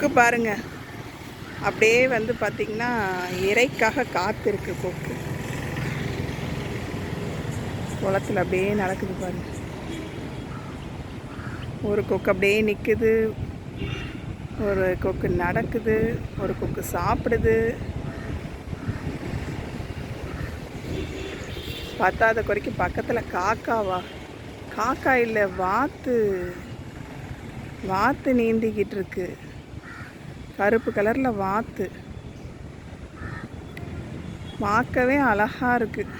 கொக்கு பாருங்க, அப்படியே வந்து பார்த்திங்கன்னா இறைக்காக காத்திருக்கு கொக்கு. குளத்தில் அப்படியே நடக்குது பாருங்க. ஒரு கொக்கு அப்படியே நிற்குது, ஒரு கொக்கு நடக்குது, ஒரு கொக்கு சாப்பிடுது. பத்தாத குறைக்கு பக்கத்தில் காக்காவா, காக்கா இல்லை, வாத்து நீந்திக்கிட்டு இருக்கு. கருப்பு கலரில் வாத்து பார்க்கவே அழகாக இருக்குது.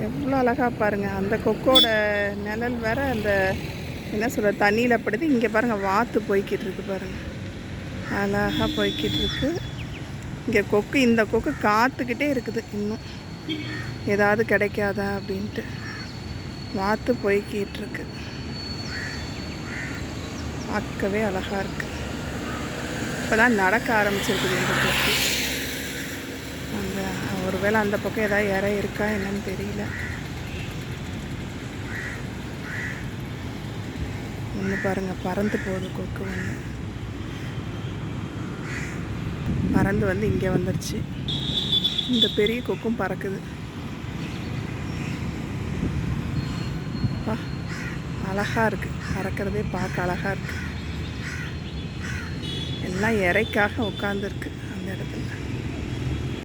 எவ்வளோ அழகாக பாருங்கள். அந்த கொக்கோட நிழல் வேற அந்த என்ன சொல்கிற தண்ணியில் படுது. இங்கே பாருங்கள், வாத்து போய்கிட்டு இருக்கு பாருங்கள், அழகாக போய்கிட்டு இருக்கு. இங்கே கொக்கு, இந்த கொக்கு காத்துக்கிட்டே இருக்குது, இன்னும் ஏதாவது கிடைக்காதா அப்படின்ட்டு. வாத்து போய்கிட்டு இருக்கு, பார்க்கவே அழகாக இருக்குது. இப்போ தான் நடக்க ஆரம்பிச்சிருக்குது இந்த கொக்கு. அந்த ஒருவேளை அந்த பக்கம் ஏதாவது இறை இருக்கா என்னன்னு தெரியல. ஒன்று பாருங்கள், பறந்து போகுது கொக்கு. ஒன்று பறந்து வந்து இங்கே வந்துடுச்சு. இந்த பெரிய கொக்கும் பறக்குது. அழகாக இருக்குது, பறக்கிறதே பார்க்க அழகாக இருக்குது. எல்லாம் இறைக்காக உட்காந்துருக்கு அந்த இடத்துல.